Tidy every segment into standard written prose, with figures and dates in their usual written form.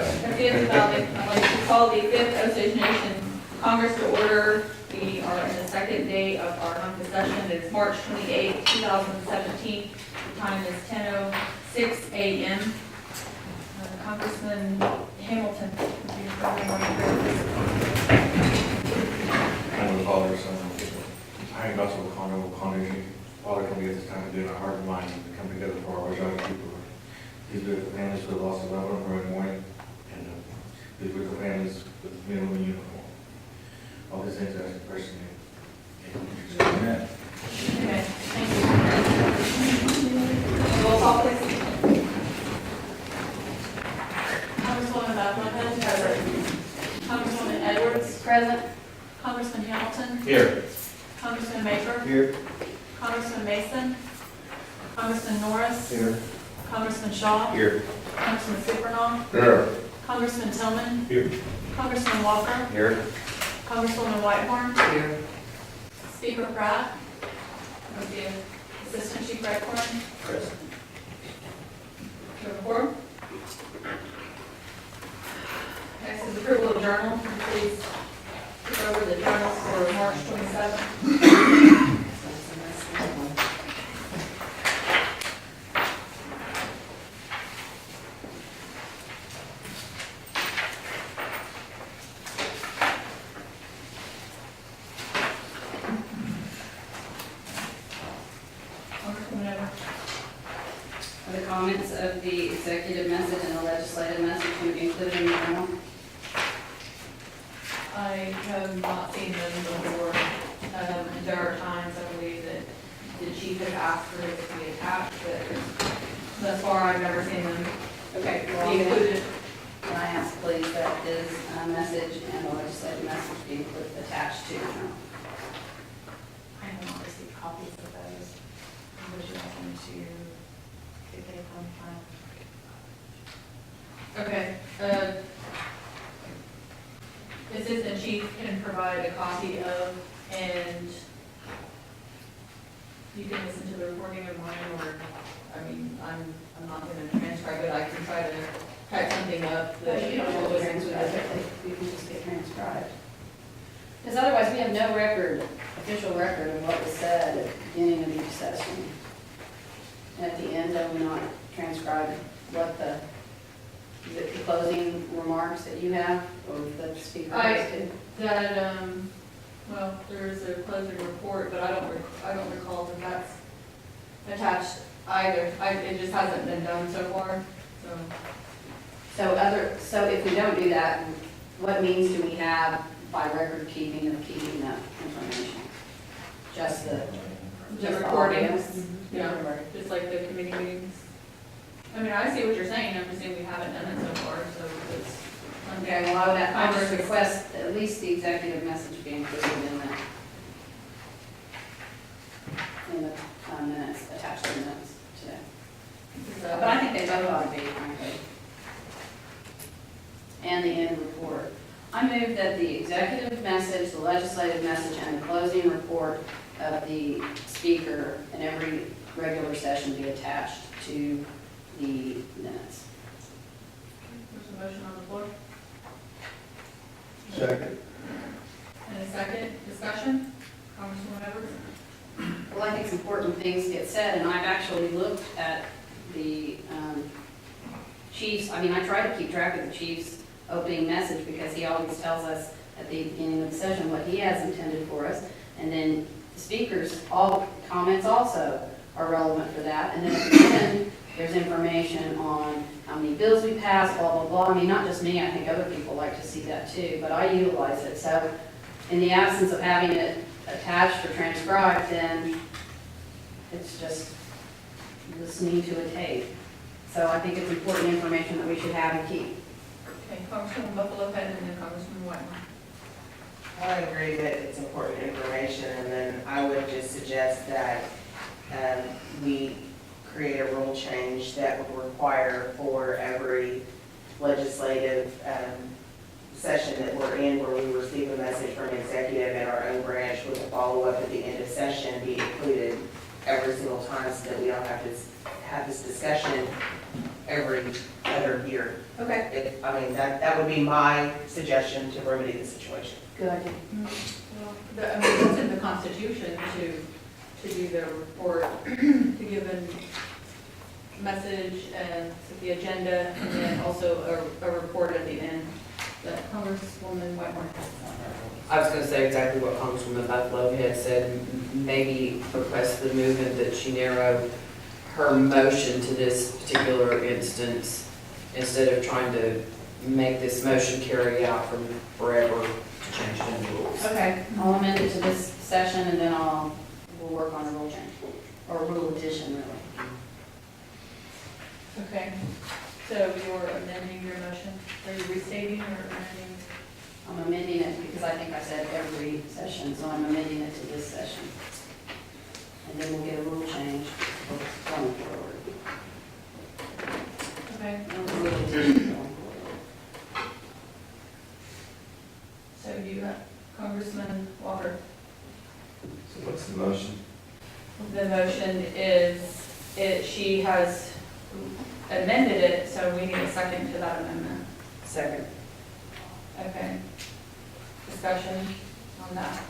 I'd like to call the 5th Osage Nation Congress to order. We are in the second day of our HunKah session. It's March 28, 2017. The time is 10:06 a.m. Congressman Hamilton. And Father, Son, I ain't got to Congress. Father, come get this time to do in our heart and mind to come together for our Osage people. These are the families who lost a loved one for a morning, and these were the families with men in uniform. All these things I ask personally. Amen. Amen. Thank you. Roll call, please. Congresswoman Bethlehem. Present. Congresswoman Edwards. Present. Congressman Hamilton. Here. Congressman Maker. Here. Congressman Mason. Congressman Norris. Here. Congressman Shaw. Here. Congressman Supernaw. Here. Congressman Tillman. Here. Congressman Walker. Here. Congresswoman Whitehorn. Here. Speaker Pratt. Thank you. Assistant Chief Redcorn. Present. Report. Next is approval of journal. Please look over the journals for March 27th. Are the comments of the executive message and the legislative message going to be included in the journal? I have not seen them before. There are times, I believe, that the chief has asked for it to be attached, but thus far I've never seen them Okay, well, be included. can I ask please that his message and the legislative message be attached to the journal? I have not received copies of those. Would you like them to get them from file? Okay. Assistant chief can provide a copy of, and you can listen to the recording of mine, or, I mean, I'm not going to transcribe it. I can try to type something up. But you don't have to transcribe it, you can just get transcribed. Because otherwise, we have no record, official record of what was said at the beginning of each session. And at the end, I will not transcribe what the closing remarks that you have, or the speaker has to. That, well, there's a closing report, but I don't recall that that's attached either. It just hasn't been done so far, so. So if we don't do that, what means do we have by record keeping of keeping that information? Just the Recordings, audio? yeah, just like the committee meetings. I mean, I see what you're saying, I'm assuming we haven't done it so far, so it's. Okay, well, I would just request at least the executive message be included in the minutes, attached to the minutes today. But I think they both ought to be, frankly. And the end report. I move that the executive message, the legislative message, and the closing report of the speaker in every regular session be attached to the minutes. There's a motion on the floor. Second. And a second, discussion? Congresswoman Edwards? Well, I think important things get said, and I've actually looked at the chief's, I mean, I try to keep track of the chief's opening message because he always tells us at the beginning of the session what he has intended for us. And then the speaker's all comments also are relevant for that. And then at the end, there's information on how many bills we passed, blah, blah, blah. I mean, not just me, I think other people like to see that too, but I utilize it. So in the absence of having it attached or transcribed, then it's just listening to a tape. So I think it's important information that we should have and keep. Okay, Congresswoman Buffalo Head and then Congressman Whitman. I agree that it's important information, and then I would just suggest that we create a rule change that would require for every legislative session that we're in where we receive a message from an executive at our own branch with a follow-up at the end of session be included every single time so that we don't have to have this discussion every better here. Okay. I mean, that would be my suggestion to remedy the situation. Good idea. Well, I mean, it's in the Constitution to do the report, to give a message and the agenda, and then also a report at the end. That Congresswoman Whitmore has. I was gonna say exactly what Congresswoman Buffalo had said, maybe request the movement that she narrow her motion to this particular instance, instead of trying to make this motion carry out from forever to change any rules. Okay. I'll amend it to this session and then we'll work on a rule change, or a rule addition, really. Okay. So you're amending your motion? Are you restating or amending? I'm amending it because I think I said every session, so I'm amending it to this session. And then we'll get a rule change going forward. Okay. And a rule addition going forward. So you, Congressman Walker, So what's the motion? the motion is, she has amended it, so we need a second to that amendment. Second. Okay. Discussion on that.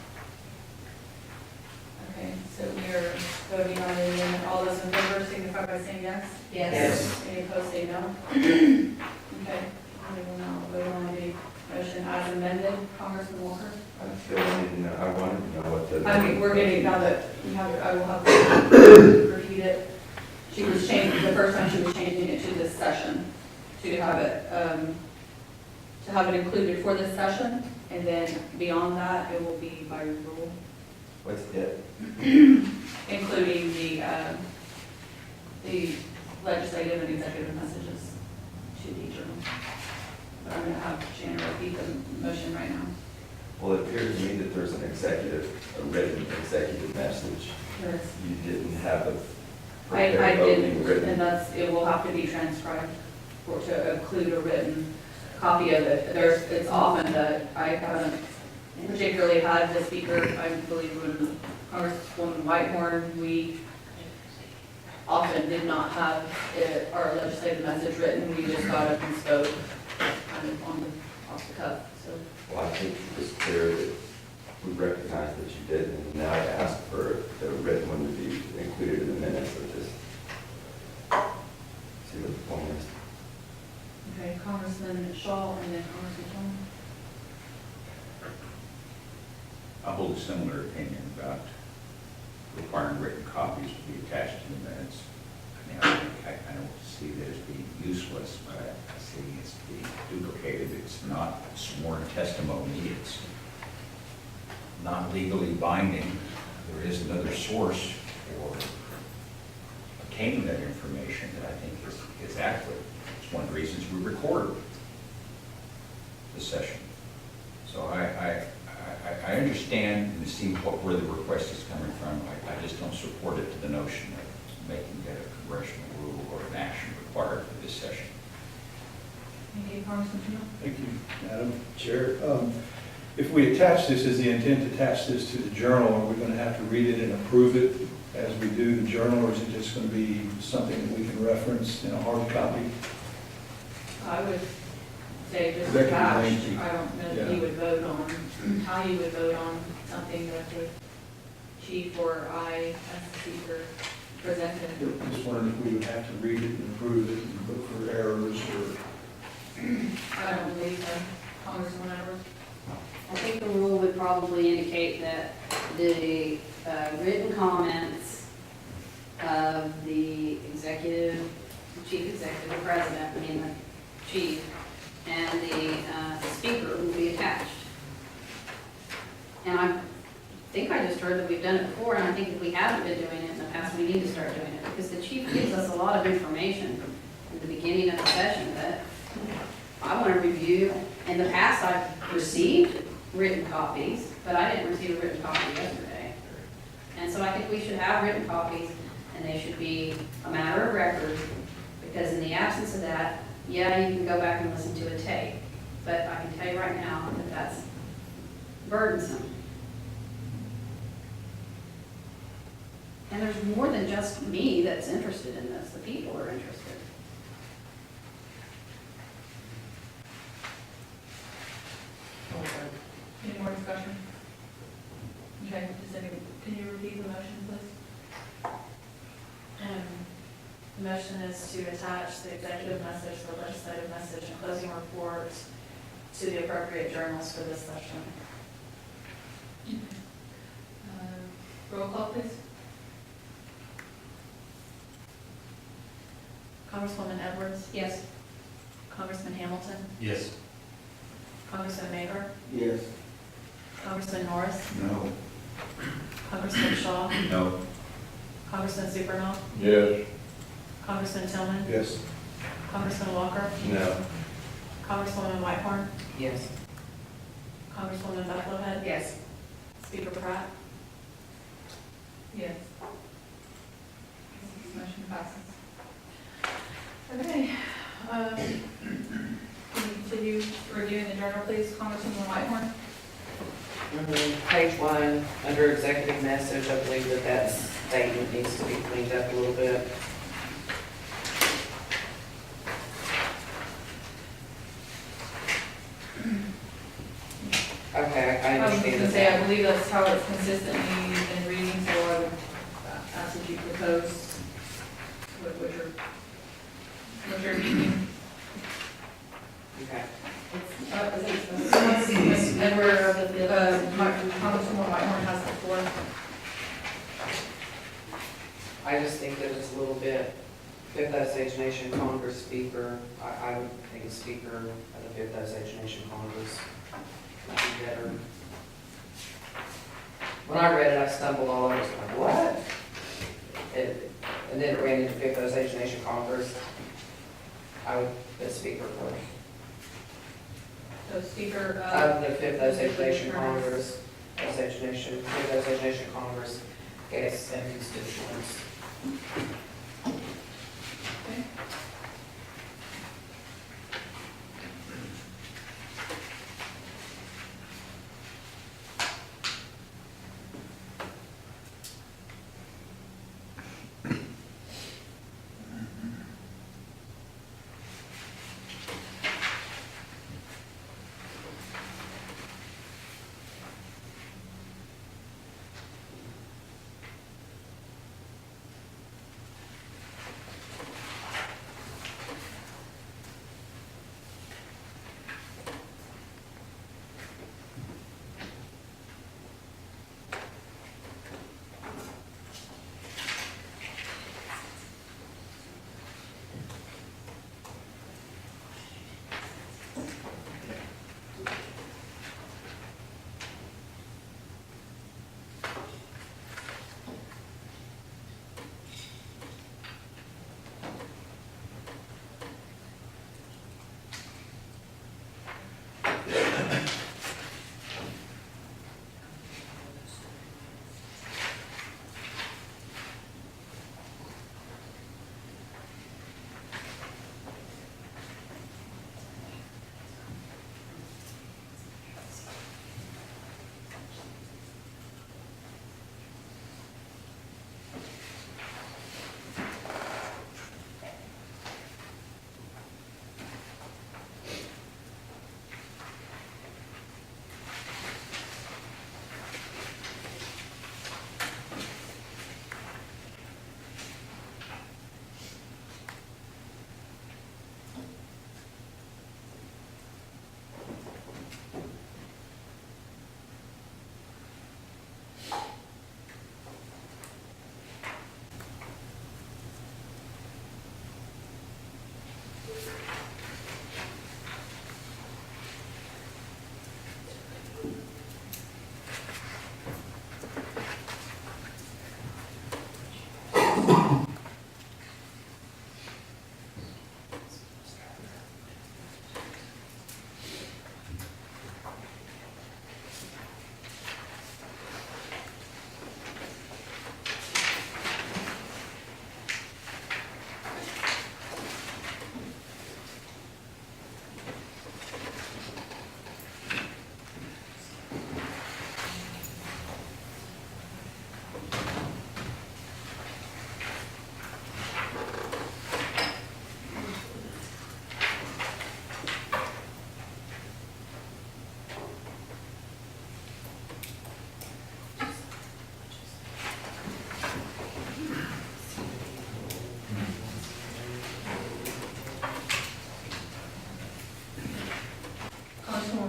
Okay, so we are voting on the amendment. All those in favor signify by saying yes. Yes. Any opposed, say no. Okay, we will now vote on the motion as amended. Congressman Walker? I still need to know, I wanted to know what the. I mean, we're getting, now that you have, I will have to repeat it. She was changing, the first time she was changing it to this session, to have it included for this session, and then beyond that, it will be by rule, What's it? including the legislative and executive messages to the journal. But I'm gonna have Shannon repeat the motion right now. Well, it appears to me that there's a written executive message. Yes. You didn't have a I prepared didn't, opening written. and it will have to be transcribed for, to include a written copy of it. It's often that I haven't particularly had the speaker, I believe when Congresswoman Whitehorn, we often did not have our legislative message written, we just got up and spoke kind of off the cuff, so. Well, I think it was clear that we recognized that you did, and now I asked for the written one to be included in the minutes of this. See what the point is. Okay, Congressman Shaw and then Congressman Tillman. I hold a similar opinion about requiring written copies to be attached to the minutes. I mean, I don't see that as being useless, but I see it's being duplicated. It's not sworn testimony. It's not legally binding. There is another source for obtaining that information that I think is adequate. It's one of the reasons we record the session. So I understand and see where the request is coming from. I just don't support it to the notion of making that a congressional rule or an action required for this session. Thank you, Congressman Tillman. Thank you, Madam Chair. If we attach this, is the intent to attach this to the journal, are we going to have to read it and approve it as we do the journal, or is it just going to be something that we can reference in a hard copy? I would say just Executive attached. lengthy. I don't know that Yeah. you would vote on, how you would vote on something that the chief or I, as the speaker, presented. I just wondered if we would have to read it and approve it and look for errors or... I don't believe so. Congressman Edwards? I think the rule would probably indicate that the written comments of the executive, chief executive, the president, I mean the chief, and the speaker will be attached. And I think I just heard that we've done it before, and I think if we haven't been doing it in the past, we need to start doing it, because the chief gives us a lot of information in the beginning of the session that I want to review. In the past, I've received written copies, but I didn't receive a written copy yesterday. And so I think we should have written copies, and they should be a matter of record, because in the absence of that, yeah, you can go back and listen to a tape, but I can tell you right now that that's burdensome. And there's more than just me that's interested in this, the people are interested. The motion is to attach the executive message, the legislative message, and closing report to the appropriate journals for this session. Roll call, please. Congresswoman Edwards, Yes. Congressman Hamilton, Yes. Congressman Mayor, Yes. Congressman Norris, No. Congressman Shaw, No. Congressman Supernaw, Yes. Congressman Tillman, Yes. Congressman Walker, No. Congresswoman Whitehorn, Yes. Congresswoman Bucklehead, Yes. Speaker Pratt. Yes. Motion passes. Okay, can you continue reviewing the journal, please, Congresswoman Whitehorn? Page 1, under executive message, I believe that statement needs to be cleaned up a little bit. Okay, I I was understand gonna say, I that. believe that's how it's consistently been reading, so I would ask that you propose what you're reading. Okay. Edward, Congresswoman Whitehorn has the floor. I just think that it's a little bit, Fifth Osage Nation Congress speaker, I would think a speaker of the Fifth Osage Nation Congress would be better. When I read it, I stumbled all over, I was like, what? And then it ran into Fifth Osage Nation Congress. I would put speaker first. So Speaker, Of the Fifth Osage Nation Congress, Fifth Osage Nation Congress, guests and constituents. okay.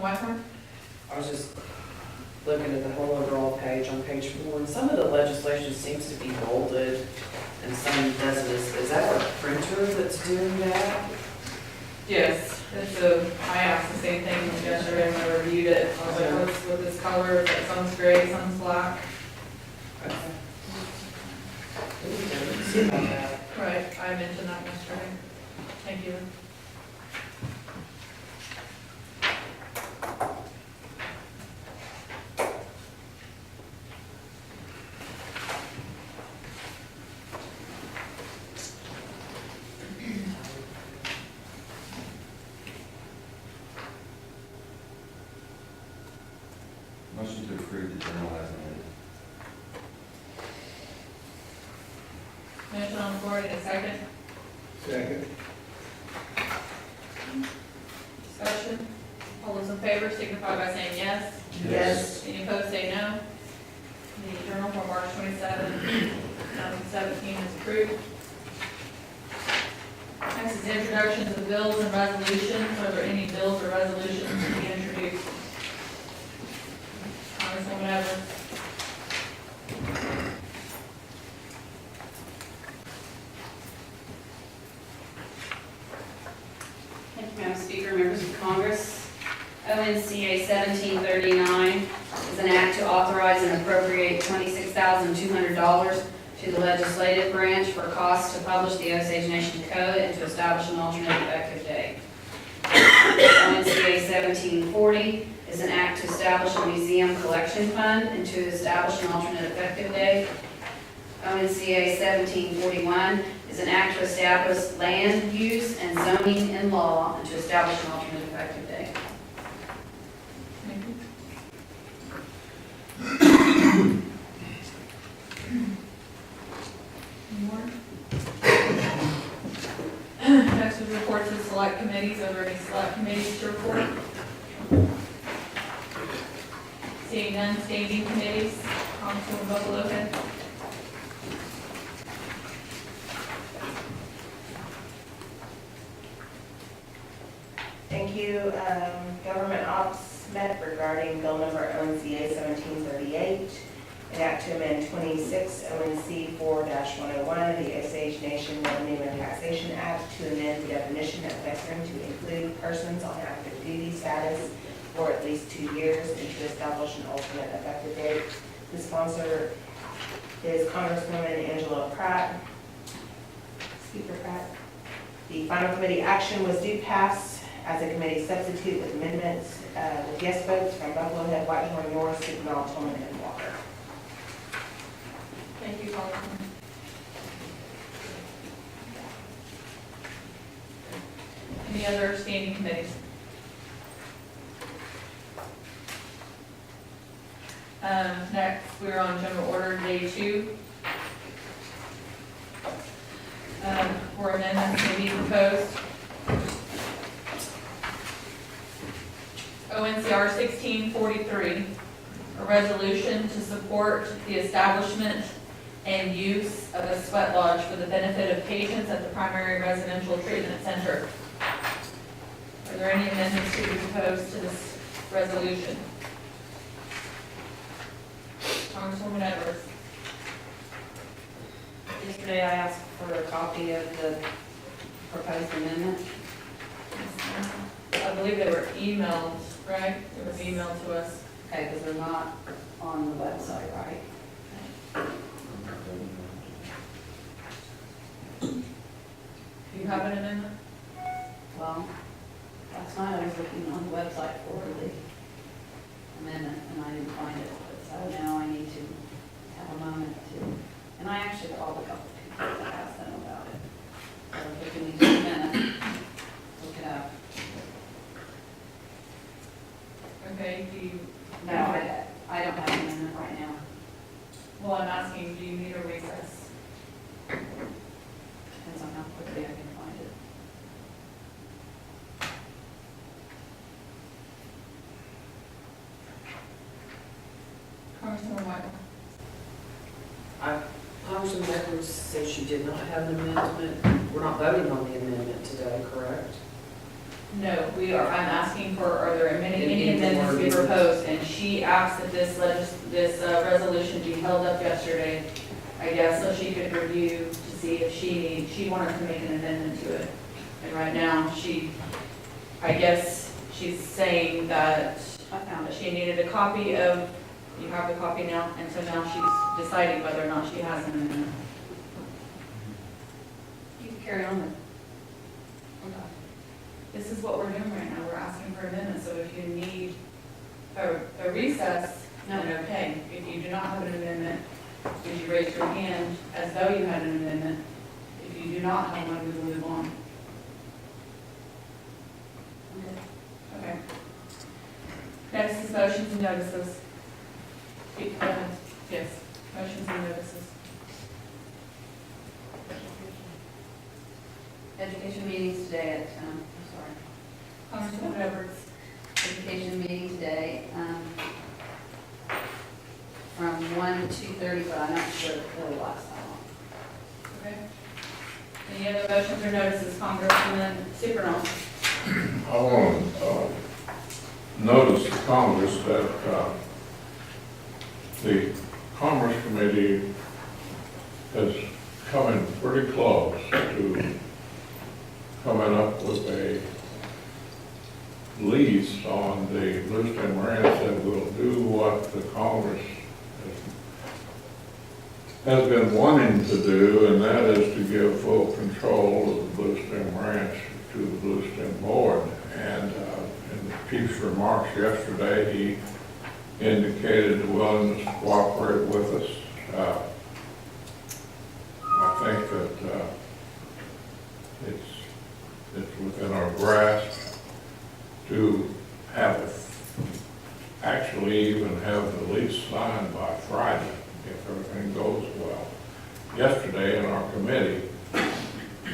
Whitehorn? I was just looking at the whole overall page on page 4, and some of the legislation seems to be bolded and some doesn't. Is that our printer that's doing that? Yes, I asked the same thing yesterday when I reviewed it. I was like, what's with this color? It's like some's gray, some's black. Okay. Didn't see about that. Right, I mentioned that yesterday. Thank you. Motion to approve the journal as amended. Motion on the floor, need a second? Second. Discussion? All those in favor signify by saying yes. Yes. Any opposed, say no. The journal for March 27, 2017 is approved. Next is introductions of bills and resolutions. Are there any bills or resolutions to be introduced? Congresswoman Evans. Thank you, Madam Speaker, members of Congress. ONCA 1739 is an act to authorize and appropriate $26,200 to the legislative branch for costs to publish the Osage Nation Code and to establish an alternate effective date. ONCA 1740 is an act to establish a museum collection fund and to establish an alternate effective date. ONCA 1741 is an act to establish land use and zoning in law and to establish an alternate effective date. Thank you. Any more? Next is reports of select committees. Are there any select committees to report? Seeing none, standing committees. Councilwoman Buckalope. Thank you. Government Ops met regarding bill number ONCA 1738, an act to amend 26 ONC 4-101, the Osage Nation Revenue and Taxation Act, to amend the definition of veteran to include persons on active duty status for at least 2 years and to establish an alternate effective date. The sponsor is Congresswoman Angela Pratt. Speaker Pratt. The final committee action was due pass as a committee substitute with amendments, with yes votes from Buffalo Head, Whitehorn, Norris, Signal, Tillman, and Walker. Thank you, Congresswoman. Any other standing committees? Next, we're on general order day 2. Where amendments may be proposed. ONCR 1643, a resolution to support the establishment and use of a sweat lodge for the benefit of patients at the primary residential treatment center. Are there any amendments to be proposed to this resolution? Congresswoman Edwards. Yesterday, I asked for a copy of the proposed amendment. I believe they were emailed, right? It was emailed to us. Okay, because they're not on the website, right? Do you have an amendment? Well, last night I was looking on the website for the amendment and I didn't find it. So now I need to have a moment to, and I actually called a couple of people to ask them about it. So if you need just a minute, look it up. Okay, do you? No, I don't have an amendment right now. Well, I'm asking, do you need a recess? Depends on how quickly I can find it. Congresswoman White. Congressman Edwards says she did not have an amendment. We're not voting on the amendment today, correct? No, I'm asking for, are there any Any amendments to be more proposed? And she asked that this resolution be held up yesterday, I guess, so she could review to see if she wanted to make an amendment to it. And right now, I guess she's saying that I found it. she needed a copy of, you have the copy now, and so now she's deciding whether or not she has an amendment. You can carry on with. This is what we're doing right now, we're asking for amendments, so if you need a recess, then okay. If you do not have an amendment, would you raise your hand as though you had an amendment? If you do not have one, we will move on. Okay. Next is motions and notices. Yes, motions and notices. Education meetings today at, Congresswoman Edwards. education meeting today, from 1 to 2:30, but I'm not sure if it'll last that long. Okay. Any other motions or notices, Congresswoman Supernault? I want to notice to Congress that the Commerce Committee has come in pretty close to coming up with a lease on the Bluestem Ranch that will do what the Congress has been wanting to do, and that is to give full control of the Bluestem Ranch to the Bluestem Board. And in the chief's remarks yesterday, he indicated the willingness to cooperate with us. I think that it's within our grasp to actually even have the lease signed by Friday, if everything goes well. Yesterday in our committee,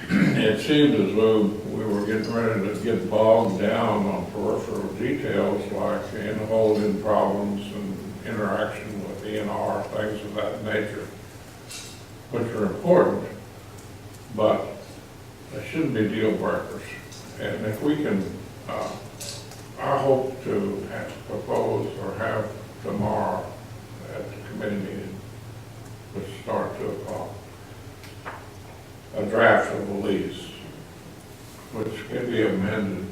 it seemed as though we were getting ready to get bogged down on peripheral details like in-holding problems and interaction with ENR, things of that nature, which are important, but they shouldn't be deal breakers. And if we can, I hope to propose or have tomorrow at the committee meeting, which starts at 2 o'clock, a draft of the lease, which can be amended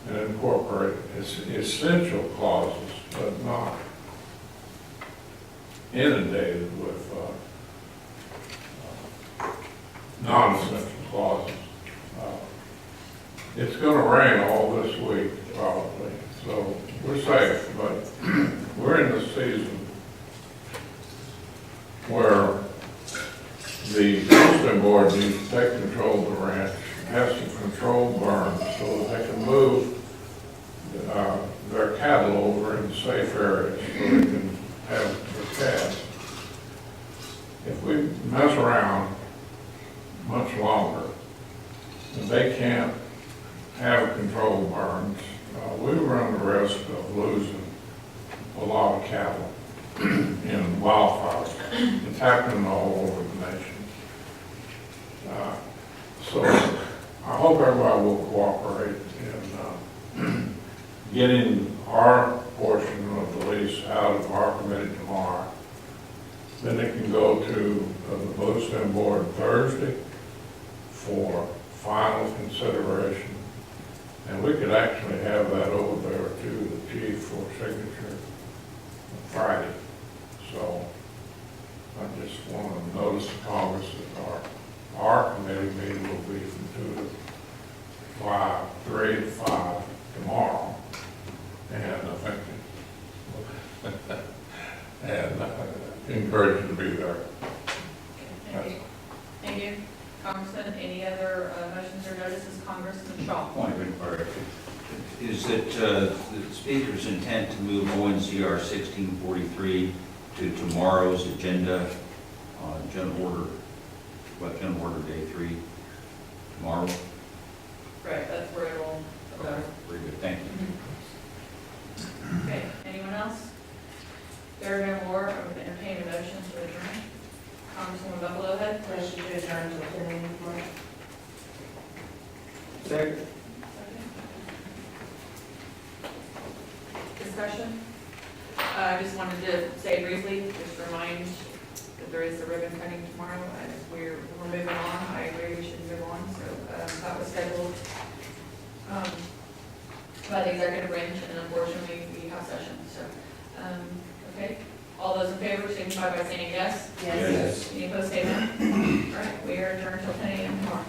and incorporate essential clauses, but not inundated with non-essential clauses. It's going to rain all this week, probably, so we're safe, but we're in the season where the Bluestem Board needs to take control of the ranch, have some controlled burns so that they can move their cattle over in safe areas so they can have their calves. If we mess around much longer, and they can't have controlled burns, we run the risk of losing a lot of cattle in wildfires. It's happening all over the nation. So I hope everybody will cooperate in getting our portion of the lease out of our committee tomorrow. Then it can go to the Bluestem Board Thursday for final consideration. And we could actually have that over there to the chief for signature Friday. So I just want to notice to Congress that our committee meeting will be from 2 to 5, 3 to 5 tomorrow. And I think, and I encourage you to be there. Thank you. Thank you. Congressman, any other motions or notices? Congressman Shaw. Point of inquiry. Is it the speaker's intent to move ONCR 1643 to tomorrow's agenda on General Order Day 3 tomorrow? Right, that's where it'll go. Okay, very good, thank you. Okay, anyone else? There are no more, I would entertain a motion to adjourn. Congresswoman Buffalo Head. Motion to adjourn until 10 a.m. tomorrow. Second. session. I just wanted to say briefly, just remind that there is a ribbon cutting tomorrow as we're moving on. I agree we should move on, so that was scheduled by the executive branch, and unfortunately, we have session, so, okay. All those in favor, signify by saying yes. Yes. Any opposed, say no. All right, we are adjourned until 10 a.m. tomorrow.